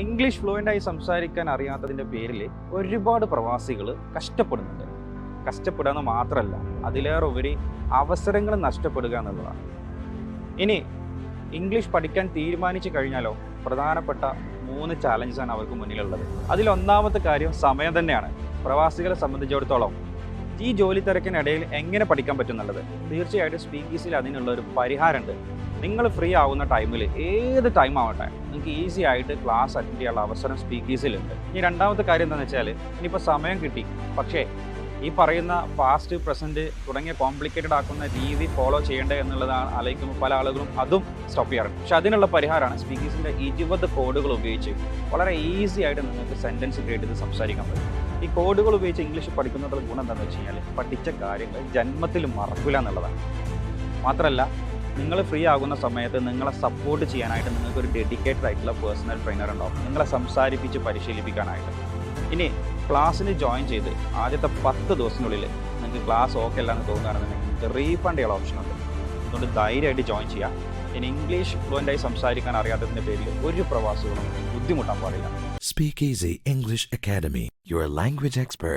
English ഫ്ലുവൻ്റായി സംസാരിക്കാൻ അറിയാത്തതിൻ്റെ പേരിൽ ഒരുപാട് പ്രവാസികൾ കഷ്ടപ്പെടുന്നുണ്ട്. കഷ്ടപ്പെടുക എന്ന് മാത്രമല്ല, അതിലേറെ ഉപരി അവസരങ്ങൾ നഷ്ടപ്പെടുക എന്നുള്ളതാണ്. ഇനി ഇംഗ്ലീഷ് പഠിക്കാൻ തീരുമാനിച്ചു കഴിഞ്ഞാലോ പ്രധാനപ്പെട്ട 3 ചാലഞ്ചസാണ് അവർക്ക് മുന്നിലുള്ളത്. അതിലൊന്നാമത്തെ കാര്യം സമയം തന്നെയാണ്. പ്രവാസികളെ സംബന്ധിച്ചിടത്തോളം ഈ ജോലി തിരക്കിനിടയിൽ എങ്ങനെ പഠിക്കാൻ പറ്റും എന്നുള്ളത് തീർച്ചയായിട്ടും സ്പീക്കീസിൽ അതിനുള്ള ഒരു പരിഹാരമുണ്ട്. നിങ്ങൾ ഫ്രീ ആവുന്ന ടൈമിൽ ഏത് ടൈം ആവട്ടെ നിങ്ങൾക്ക് ഈസി ആയിട്ട് ക്ലാസ് അറ്റൻഡ് ചെയ്യാനുള്ള അവസരം സ്പീക്കീസിലുണ്ട്. ഇനി രണ്ടാമത്തെ കാര്യം എന്താണെന്ന് വെച്ചാൽ, ഇനിയിപ്പോൾ സമയം കിട്ടി, പക്ഷേ ഈ പറയുന്ന പാസ്റ്റ് പ്രസൻറ്റ് തുടങ്ങിയ കോംപ്ലിക്കേറ്റഡ് ആക്കുന്ന രീതി ഫോളോ ചെയ്യേണ്ടത് എന്നുള്ളതാണ് ആലോചിക്കുമ്പോൾ പല ആളുകളും അതും സ്റ്റോപ്പ് ചെയ്യാറുണ്ട്. പക്ഷെ അതിനുള്ള പരിഹാരമാണ് സ്പീക്കീസിൻ്റെ 20 കോഡുകൾ ഉപയോഗിച്ച് വളരെ ഈസി ആയിട്ട് നിങ്ങൾക്ക് സെൻറ്റൻസ് ക്രിയേറ്റ് ചെയ്ത് സംസാരിക്കാൻ പറ്റും. ഈ കോഡുകൾ ഉപയോഗിച്ച് ഇംഗ്ലീഷ് പഠിക്കുന്നതിനുള്ള ഗുണം എന്താണെന്ന് വെച്ച് കഴിഞ്ഞാൽ പഠിച്ച കാര്യങ്ങൾ ജന്മത്തിൽ മറക്കില്ല എന്നുള്ളതാണ്. മാത്രമല്ല, നിങ്ങൾ ഫ്രീ ആകുന്ന സമയത്ത് നിങ്ങളെ സപ്പോർട്ട് ചെയ്യാനായിട്ട് നിങ്ങൾക്കൊരു ഡെഡിക്കേറ്റഡ് ആയിട്ടുള്ള പേഴ്സണൽ ട്രെയിനർ ഉണ്ടാവും, നിങ്ങളെ സംസാരിപ്പിച്ച് പരിശീലിപ്പിക്കാനായിട്ട്. ഇനി ക്ലാസ്സിന് ജോയിൻ ചെയ്ത് ആദ്യത്തെ 10 ദിവസത്തിനുള്ളിൽ നിങ്ങൾക്ക് ക്ലാസ് ഓക്കെ അല്ലാന്ന് തോന്നുകയാണെന്നുണ്ടെങ്കിൽ നിങ്ങൾക്ക് റീഫണ്ട് ചെയ്യാനുള്ള ഓപ്ഷൻ ഉണ്ട്. അതുകൊണ്ട് ധൈര്യമായിട്ട് ജോയിൻ ചെയ്യാം. ഇനി ഇംഗ്ലീഷ് ഫ്ലുവൻ്റായി സംസാരിക്കാൻ അറിയാത്തതിൻ്റെ പേരിൽ ഒരു പ്രവാസികളും ബുദ്ധിമുട്ടാൻ പാടില്ല. Speak Easy English Academy, your language expert.